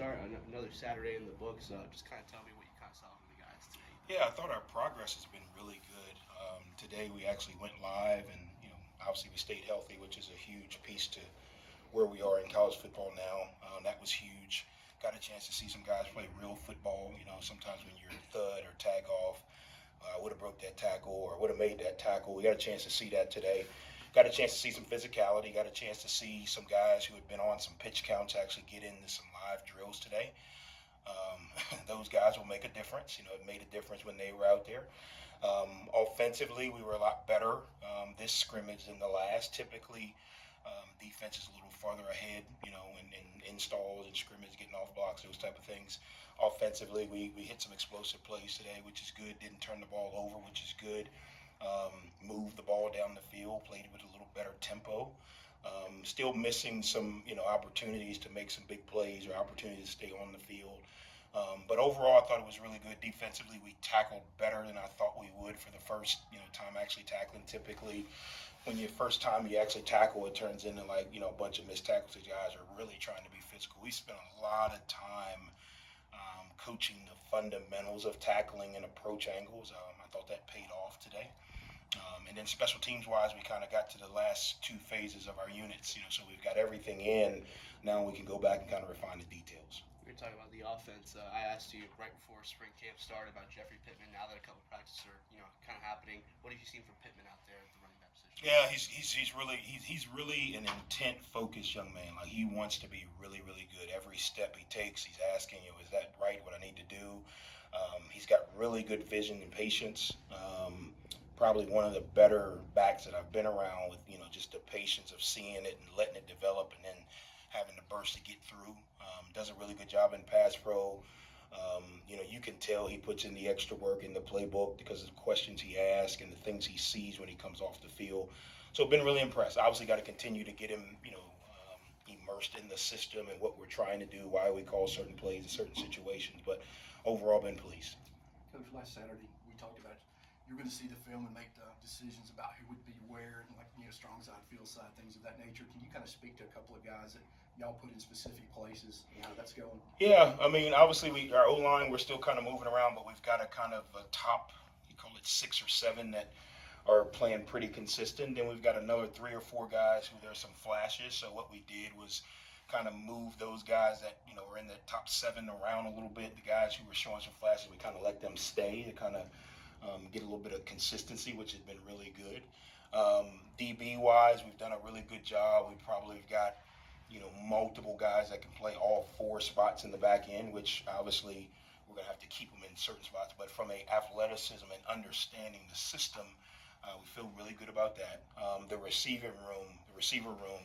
start, another Saturday in the books. Just kind of tell me what you kind of saw from the guys today. Yeah, I thought our progress has been really good. Today we actually went live, and obviously we stayed healthy, which is a huge piece to where we are in college football now. That was huge. Got a chance to see some guys play real football. Sometimes when you're thud or tag off, would have broke that tackle or would have made that tackle. We got a chance to see that today. Got a chance to see some physicality. Got a chance to see some guys who had been on some pitch counts actually get into some live drills today. Those guys will make a difference. It made a difference when they were out there. Offensively, we were a lot better this scrimmage than the last. Typically, defense is a little farther ahead, in installs and scrimmage, getting off blocks, those type of things. Offensively, we hit some explosive plays today, which is good. Didn't turn the ball over, which is good. Moved the ball down the field, played with a little better tempo. Still missing some, opportunities to make some big plays or opportunities to stay on the field. But overall, I thought it was really good. Defensively, we tackled better than I thought we would for the first, time actually tackling. Typically, when you first time you actually tackle, it turns into like, a bunch of missed tackles. These guys are really trying to be physical. We spent a lot of time coaching the fundamentals of tackling and approach angles. I thought that paid off today. And then special teams wise, we kind of got to the last two phases of our units, so we've got everything in. Now we can go back and kind of refine the details. You're talking about the offense. I asked you right before spring camp started about Jeffrey Pitman. Now that a couple practices are, kind of happening, what have you seen from Pitman out there at the running back position? Yeah, he's really an intent focused young man. Like he wants to be really, really good. Every step he takes, he's asking, is that right? What I need to do? He's got really good vision and patience. Probably one of the better backs that I've been around with, just the patience of seeing it and letting it develop and then having the burst to get through. Does a really good job in pass pro. You can tell he puts in the extra work in the playbook because of the questions he asks and the things he sees when he comes off the field. So I've been really impressed. Obviously got to continue to get him, immersed in the system and what we're trying to do, why we call certain plays in certain situations. But overall, been pleased. Coach, last Saturday we talked about you're going to see the film and make the decisions about who would be where and strong side, field side, things of that nature. Can you kind of speak to a couple of guys that y'all put in specific places and how that's going? Yeah, I mean, obviously our O line we're still kind of moving around, but we've got a kind of a top, you call it 6 or 7 that are playing pretty consistent. Then we've got another 3 or 4 guys who there's some flashes. So what we did was kind of move those guys that were in the top 7 around a little bit. The guys who were showing some flashes, we kind of let them stay to kind of get a little bit of consistency, which has been really good. DB wise, we've done a really good job. We probably got multiple guys that can play all 4 spots in the back end, which obviously we're going to have to keep them in certain spots. But from a athleticism and understanding the system, we feel really good about that. The receiver room,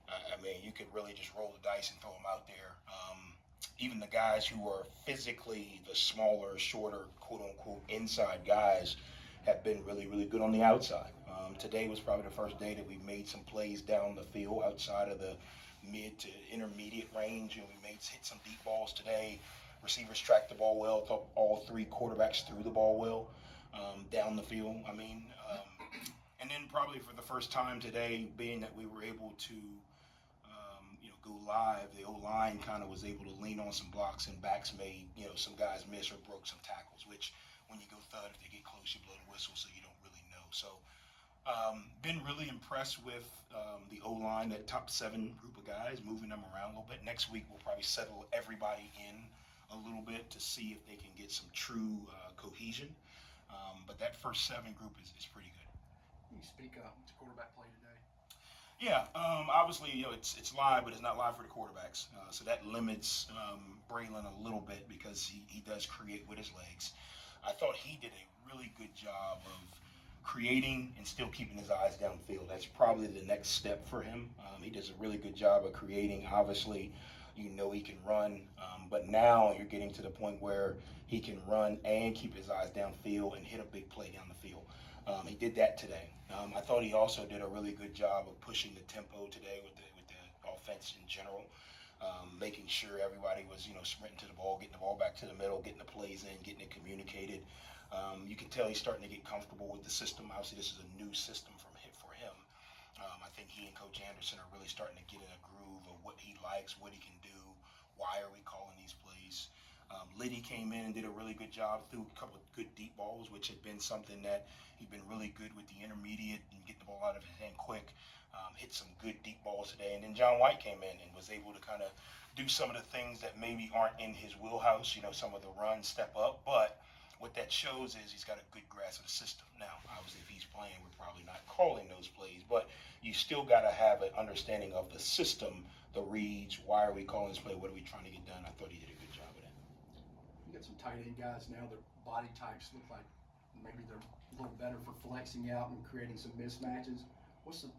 I mean, you could really just roll the dice and throw them out there. Even the guys who are physically the smaller, shorter, quote-unquote, inside guys have been really, really good on the outside. Today was probably the first day that we made some plays down the field outside of the mid to intermediate range. We hit some deep balls today. Receivers tracked the ball well. Thought all 3 quarterbacks threw the ball well down the field. And then probably for the first time today, being that we were able to go live, the O-line kind of was able to lean on some blocks and backs made, some guys miss or broke some tackles, which when you go thud, if they get close, you blow the whistle, so you don't really know. So been really impressed with the O-line, that top 7 group of guys, moving them around a little bit. Next week, we'll probably settle everybody in a little bit to see if they can get some true cohesion. But that first 7 group is pretty good. Can you speak to quarterback play today? Yeah, obviously, it's live, but it's not live for the quarterbacks. So that limits Braylon a little bit because he does create with his legs. I thought he did a really good job of creating and still keeping his eyes downfield. That's probably the next step for him. He does a really good job of creating. Obviously, he can run, but now you're getting to the point where he can run and keep his eyes downfield and hit a big play down the field. He did that today. I thought he also did a really good job of pushing the tempo today with the offense in general, making sure everybody was sprinting to the ball, getting the ball back to the middle, getting the plays in, getting it communicated. You can tell he's starting to get comfortable with the system. Obviously, this is a new system for him. I think he and Coach Anderson are really starting to get in a groove of what he likes, what he can do, why are we Liddy came in and did a really good job, threw a couple of good deep balls, which had been something that he'd been really good with the intermediate and get the ball out of his hand quick. Hit some good deep balls today. And then John White came in and was able to kind of do some of the things that maybe aren't in his wheelhouse, some of the runs, step up. But what that shows is he's got a good grasp of the system. Now, obviously, if he's playing, we're probably not calling those plays, but you still got to have an understanding of the system, the reads, why are we calling this play, what are we trying to get done. I thought he did a good job of that. You got some tight end guys now, their body types look like maybe they're a little better for flexing out and creating some mismatches. What's the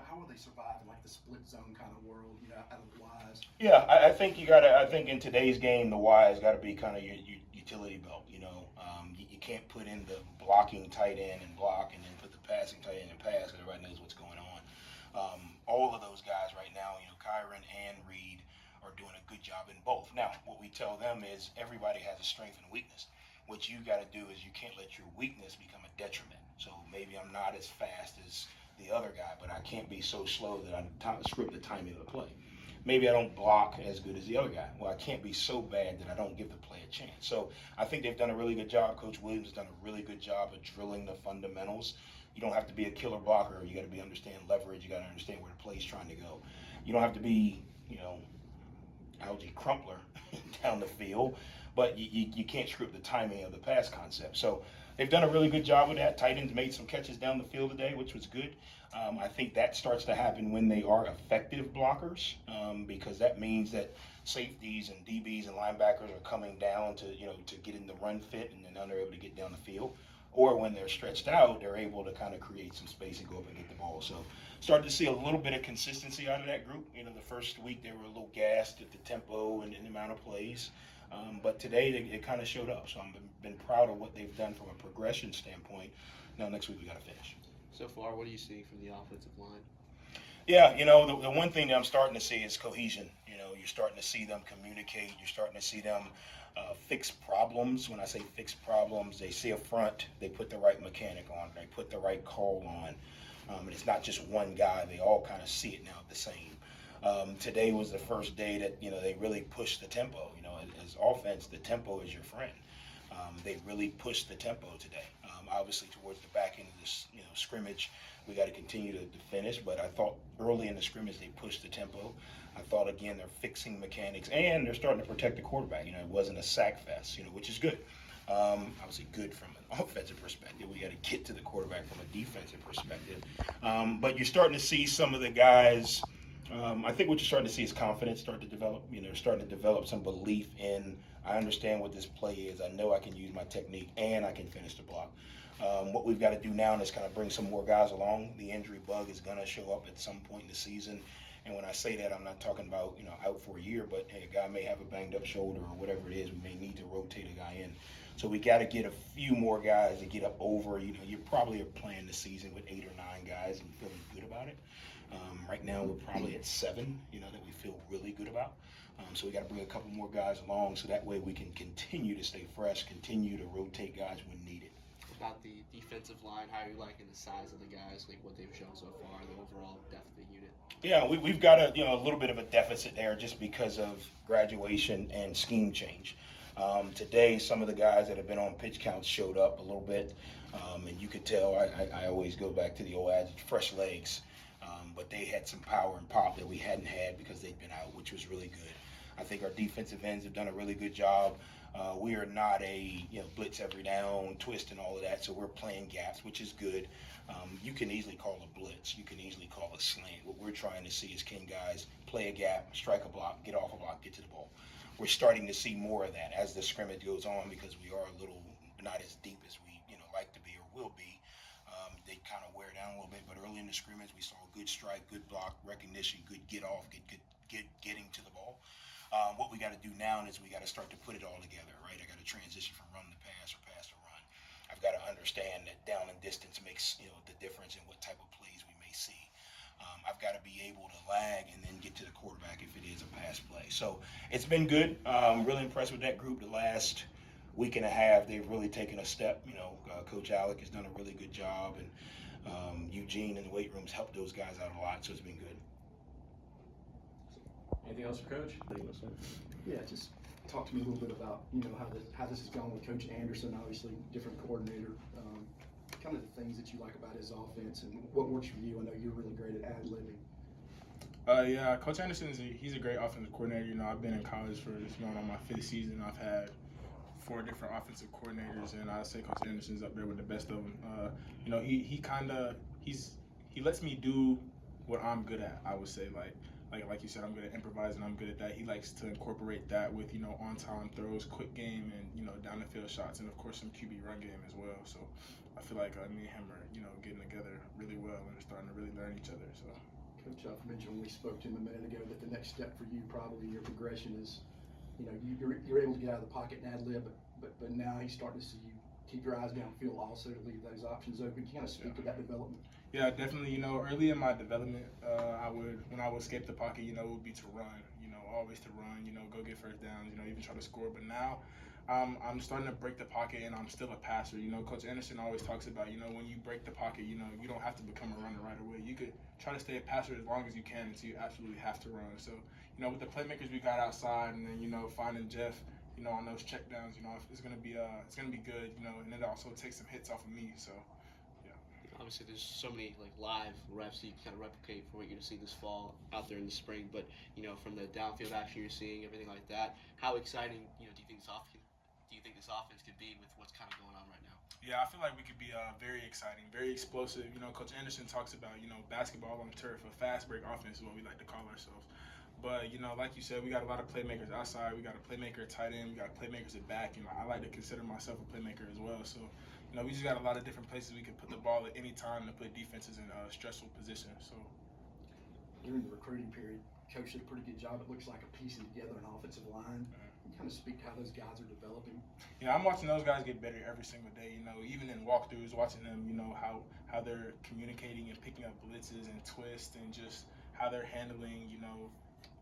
how will they survive in like the split zone kind of world, out of the Ys? Yeah, I think I think in today's game, the Y has got to be kind of your utility belt. You can't put in the blocking tight end and block and then put the passing tight end and pass because everybody knows what's going on. All of those guys right now, Kyron and Reed are doing a good job in both. Now, what we tell them is everybody has a strength and weakness. What you got to do is you can't let your weakness become a detriment. So maybe I'm not as fast as the other guy, but I can't be so slow that I script the timing of the play. Maybe I don't block as good as the other guy. Well, I can't be so bad that I don't give the play a chance. So I think they've done a really good job. Coach Williams has done a really good job of drilling the fundamentals. You don't have to be a killer blocker. You got to understand leverage. You got to understand where the play's trying to go. You don't have to be, Algie Crumpler down the field, but you can't script the timing of the pass concept. So they've done a really good job with that. Tight ends made some catches down the field today, which was good. I think that starts to happen when they are effective blockers, because that means that safeties and DBs and linebackers are coming down to get in the run fit, and then they're able to get down the field. Or when they're stretched out, they're able to kind of create some space and go up and get the ball. So started to see a little bit of consistency out of that group. The first week they were a little gassed at the tempo and the amount of plays. But today it kind of showed up. So I've been proud of what they've done from a progression standpoint. Now next week we got to finish. So far, what are you seeing from the offensive line? Yeah, the one thing that I'm starting to see is cohesion. You're starting to see them communicate. You're starting to see them fix problems. When I say fix problems, they see a front, they put the right mechanic on, they put the right call on. And it's not just one guy. They all kind of see it now the same. Today was the first day that, they really pushed the tempo. As offense, the tempo is your friend. They really pushed the tempo today. Obviously, towards the back end of this, scrimmage, we got to continue to finish. But I thought early in the scrimmage they pushed the tempo. I thought again they're fixing mechanics and they're starting to protect the quarterback. It wasn't a sack fest, which is good. Obviously good from an offensive perspective. We got to get to the quarterback from a defensive perspective. But you're starting to see some of the guys. I think what you're starting to see is confidence start to develop. They're starting to develop some belief in, I understand what this play is. I know I can use my technique and I can finish the block. What we've got to do now is kind of bring some more guys along. The injury bug is going to show up at some point in the season. And when I say that, I'm not talking about, out for a year, but hey, a guy may have a banged up shoulder or whatever it is. We may need to rotate a guy in. So we got to get a few more guys to get up over, you probably are playing the season with 8 or 9 guys and feeling good about it. Right now we're probably at 7, that we feel really good about. So we got to bring a couple more guys along so that way we can continue to stay fresh, continue to rotate guys when needed. About the defensive line, how are you liking the size of the guys, like what they've shown so far, the overall depth of the unit? Yeah, we've got a little bit of a deficit there just because of graduation and scheme change. Today, some of the guys that have been on pitch counts showed up a little bit, and you could tell. I always go back to the old adage, fresh legs, but they had some power and pop that we hadn't had because they'd been out, which was really good. I think our defensive ends have done a really good job. We are not a blitz every down, twist and all of that, so we're playing gaps, which is good. You can easily call a blitz. You can easily call a slant. What we're trying to see is can guys play a gap, strike a block, get off a block, get to the ball. We're starting to see more of that as the scrimmage goes on because we are a little not as deep as we like to be or will be. They kind of wear down a little bit, but early in the scrimmage we saw good strike, good block, recognition, good get off, getting to the ball. What we got to do now is we got to start to put it all together, right? I got to transition from run to pass or pass to run. I've got to understand that down and distance makes the difference in what type of plays we may see. I've got to be able to lag and then get to the quarterback if it is a pass play. So it's been good. Really impressed with that group. The last week and a half, they've really taken a step. Coach Alec has done a really good job, and Eugene in the weight rooms helped those guys out a lot, so it's been good. Anything else for Coach? Yeah, just Talk to me a little bit about, how this has gone with Coach Anderson, obviously different coordinator, kind of the things that you like about his offense and what works for you. I know you're really great at ad-libbing. Yeah, Coach Anderson he's a great offensive coordinator. I've been in college for this going on my 5th season. I've had 4 different offensive coordinators, and I'd say Coach Anderson's up there with the best of them. He lets me do what I'm good at. I would say like you said, I'm good at improvising. I'm good at that. He likes to incorporate that with on time throws, quick game, and down the field shots, and of course some QB run game as well. So I feel like me and him are getting together really well and starting to really learn each other. So. Coach Huff mentioned when we spoke to him a minute ago that the next step for you probably in your progression is, you're able to get out of the pocket and ad-lib, but now he's starting to see you keep your eyes downfield also to leave those options open. Can you kind of speak to that development? Yeah, definitely. Early in my development, when I would escape the pocket, it would be to run. Always to run. Go get first downs. Even try to score. But now, I'm starting to break the pocket, and I'm still a passer. Coach Anderson always talks about, when you break the pocket, you don't have to become a runner right away. You could try to stay a passer as long as you can until you absolutely have to run. So, with the playmakers we got outside, and then finding Jeff, on those checkdowns, it's gonna be good. And it also takes some hits off of me. So. Obviously, there's so many live reps that you can kind of replicate for what you're going to see this fall out there in the spring. But from the downfield action you're seeing, everything like that, how exciting do you think this offense could be with what's kind of going on right now? Yeah, I feel like we could be very exciting, very explosive. Coach Anderson talks about basketball on turf, a fast break offense is what we like to call ourselves. But like you said, we got a lot of playmakers outside. We got a playmaker at tight end. We got playmakers at back. I like to consider myself a playmaker as well. So. We just got a lot of different places we can put the ball at any time to put defenses in stressful positions. So during the recruiting period, Coach did a pretty good job. It looks like a piecing together an offensive line. Can you kind of speak to how those guys are developing? Yeah, I'm watching those guys get better every single day. Even in walkthroughs, watching them, how they're communicating and picking up blitzes and twists and just how they're handling,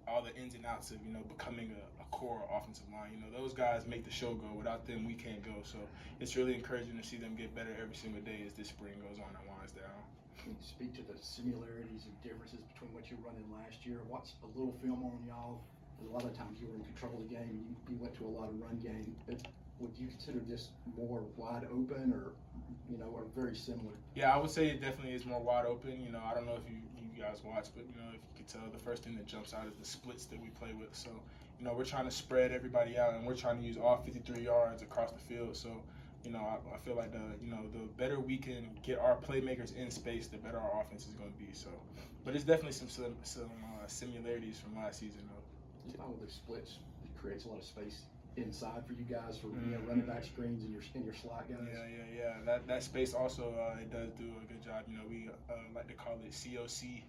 all the ins and outs of, becoming a core offensive line. Those guys make the show go. Without them, we can't go. So it's really encouraging to see them get better every single day as this spring goes on and winds down. Can you speak to the similarities and differences between what you were running last year? Watch a little film on y'all. A lot of times you were in control of the game. You went to a lot of run game. Would you consider this more wide open or very similar? Yeah, I would say it definitely is more wide open. I don't know if you guys watch, but if you could tell, the first thing that jumps out is the splits that we play with. So we're trying to spread everybody out, and we're trying to use all 53 yards across the field. So I feel like the better we can get our playmakers in space, the better our offense is going to be. So, but it's definitely some similarities from last season though. You find with those splits, it creates a lot of space inside for you guys for running back screens and your slot guys. Yeah. That space also it does do a good job. We like to call it COC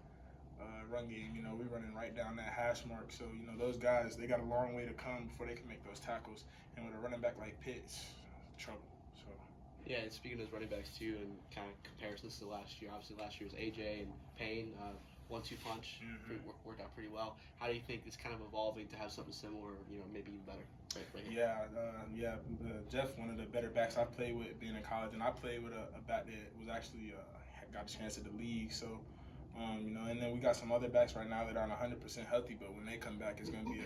run game. We're running right down that hash mark. So those guys, they got a long way to come before they can make those tackles. And with a running back like Pitts, trouble. So. Yeah, and speaking of those running backs too, and kind of comparisons to last year. Obviously, last year was AJ and Payne. 1-2 punch worked out pretty well. How do you think it's kind of evolving to have something similar, maybe even better? Right here? Jeff, one of the better backs I played with being in college, and I played with a back that was actually got a chance at the league. So, and then we got some other backs right now that aren't 100% healthy, but when they come back, it's going to be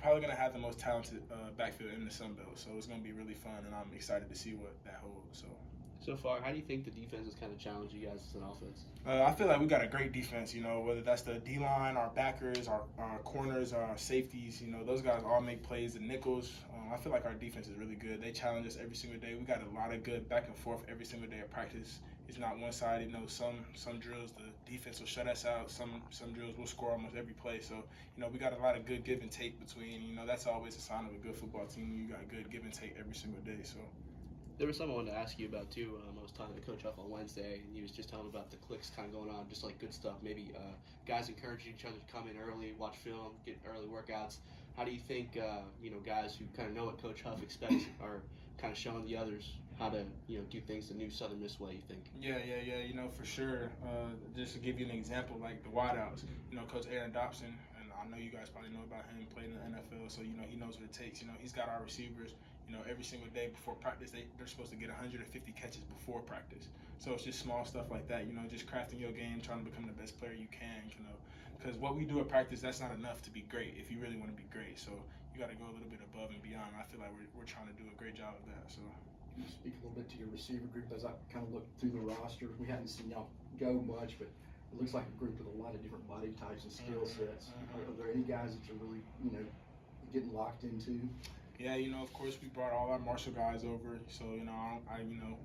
probably going to have the most talented backfield in the Sun Belt. So it's going to be really fun, and I'm excited to see what that holds. So far, how do you think the defense has kind of challenged you guys as an offense? I feel like we got a great defense, whether that's the D-line, our backers, our corners, our safeties, those guys all make plays, the nickels. I feel like our defense is really good. They challenge us every single day. We got a lot of good back and forth every single day of practice. It's not one-sided. Some drills, the defense will shut us out. Some drills we'll score almost every play. So, we got a lot of good give and take between, that's always a sign of a good football team. You got good give and take every single day, so. There was something I wanted to ask you about too. I was talking to Coach Huff on Wednesday, and he was just telling about the clicks kind of going on, just like good stuff. Maybe guys encouraging each other to come in early, watch film, get early workouts. How do you think guys who kind of know what Coach Huff expects are kind of showing the others how to do things the new Southern Miss way? You think? Yeah. For sure. Just to give you an example, like the wideouts. Coach Aaron Dobson, and I know you guys probably know about him, played in the NFL, so he knows what it takes. He's got our receivers. Every single day before practice, they're supposed to get 150 catches before practice. So it's just small stuff like that, just crafting your game, trying to become the best player you can, because what we do at practice, that's not enough to be great if you really want to be great. So you got to go a little bit above and beyond. I feel like we're trying to do a great job of that. So. Can you speak a little bit to your receiver group? As I kind of look through the roster, we haven't seen y'all go much, but it looks like a group with a lot of different body types and skill sets. Are there any guys that you're really, getting locked into? Yeah, of course we brought all our Marshall guys over, so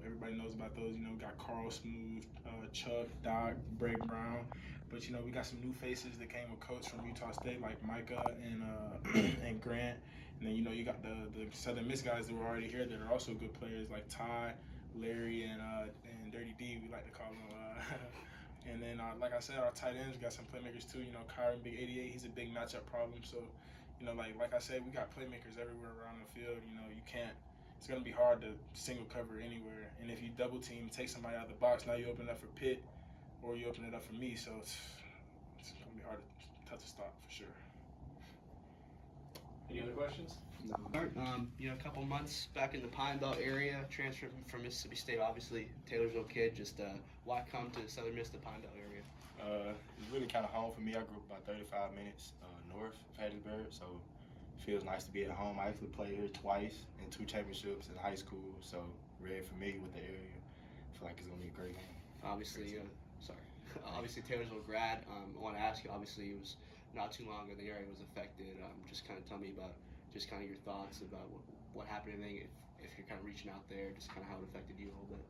everybody knows about those. We got Carl Smooth, Chuck, Doc, Breg Brown, but we got some new faces that came with coach from Utah State like Micah and and Grant, and then you got the Southern Miss guys that were already here that are also good players like Ty, Larry, and Dirty D, we like to call them. And then like I said, our tight ends, we got some playmakers too. Kyron Big 88, he's a big matchup problem, so. Like I said, we got playmakers everywhere around the field. You can't. It's gonna be hard to single cover anywhere. And if you double team, take somebody out of the box, now you open it up for Pitt, or you open it up for me. So it's gonna be tough to stop for sure. Any other questions? No. A couple months back in the Pine Belt area, transferred from Mississippi State. Obviously, Taylorsville kid. Just why come to Southern Miss, the Pine Belt area? It's really kind of home for me. I grew up about 35 minutes north of Hattiesburg, so it feels nice to be at home. I actually played here twice in 2 championships in high school, so really familiar with the area. I feel like it's going to be a great game. Obviously, obviously Taylorsville grad. I want to ask you, obviously it was not too long ago the area was affected. Just kind of tell me about just kind of your thoughts about what happened and if you're kind of reaching out there, just kind of how it affected you a little bit.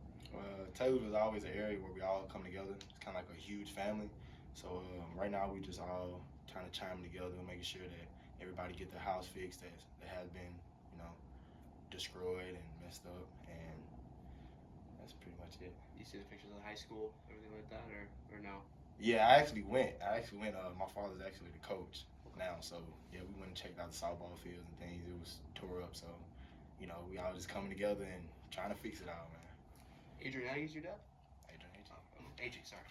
Taylor was always an area where we all come together. It's kind of like a huge family. So right now we just all trying to chime together and making sure that everybody get their house fixed that has been, destroyed and messed up, and that's pretty much it. You see the pictures of the high school, everything like that, or no? Yeah, I actually went. My father's actually the coach now, so yeah, we went and checked out the softball fields and things. It was tore up, so we all just coming together and trying to fix it out, man. Adrian Aggie's your dad? Adrian. AJ, sorry.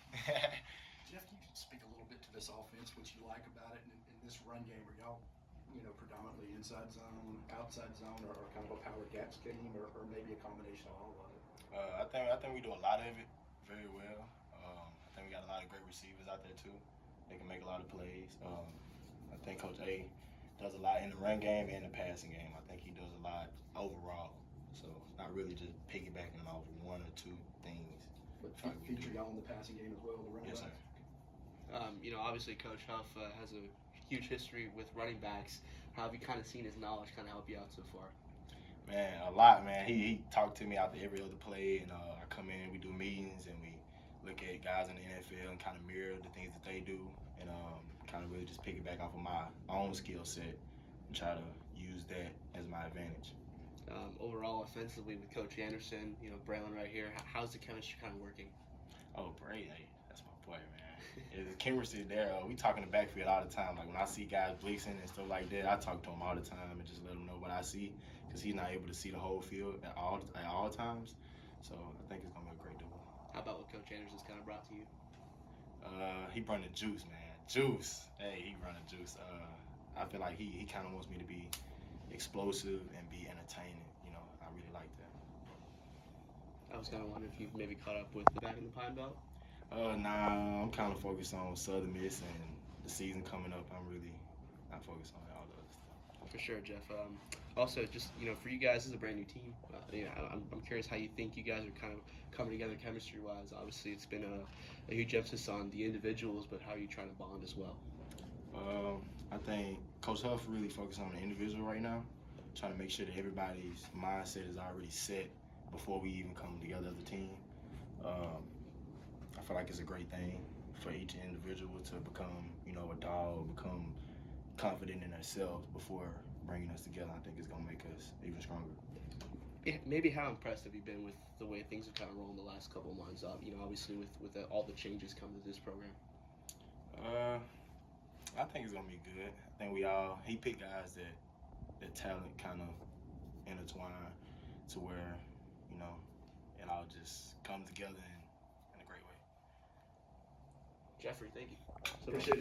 Jeff, can you speak a little bit to this offense, what you like about it, in this run game? Are y'all, predominantly inside zone, outside zone, or kind of a power gap scheme, or maybe a combination of all of it? I think we do a lot of it very well. I think we got a lot of great receivers out there too. They can make a lot of plays. I think Coach A does a lot in the run game and the passing game. I think he does a lot overall. So it's not really just piggybacking off one or two things. But feature y'all in the passing game as well, the running Yes, sir. backs? Obviously Coach Huff has a huge history with running backs. How have you kind of seen his knowledge kind of help you out so far? Man, a lot, man. He talked to me after every other play, and I come in, we do meetings, and we look at guys in the NFL and kind of mirror the things that they do, and kind of really just piggyback off of my own skill set and try to use that as my advantage. Overall, offensively with Coach Anderson, Braylon right here, how's the chemistry kind of working? Oh, Bray, hey, that's my boy, man. Yeah, the chemistry there. We talk in the backfield all the time. Like when I see guys blitzing and stuff like that, I talk to him all the time and just let him know what I see, because he's not able to see the whole field at all times. So I think it's gonna be a great duel. How about what Coach Anderson's kind of brought to you? He brought the juice, man. Juice. Hey, he brought the juice. I feel like he kind of wants me to be explosive and be entertaining. I really like that. I was kind of wondering if you've maybe caught up with back in the Pine Belt. Nah, I'm kind of focused on Southern Miss and the season coming up. I'm really not focused on all the other stuff. For sure, Jeff. Also, just for you guys, this is a brand new team. I'm curious how you think you guys are kind of coming together chemistry-wise. Obviously, it's been a huge emphasis on the individuals, but how are you trying to bond as well? I think Coach Huff really focused on the individual right now, trying to make sure that everybody's mindset is already set before we even come together as a team. I feel like it's a great thing for each individual to become, a dog, become confident in themselves before bringing us together. I think it's going to make us even stronger. Yeah, maybe how impressed have you been with the way things have kind of rolled in the last couple of months? Obviously with all the changes come to this program. I think it's going to be good. I think he picked guys that talent kind of intertwine to where, it all just comes together in a great way. Jeffrey, thank you. Appreciate it.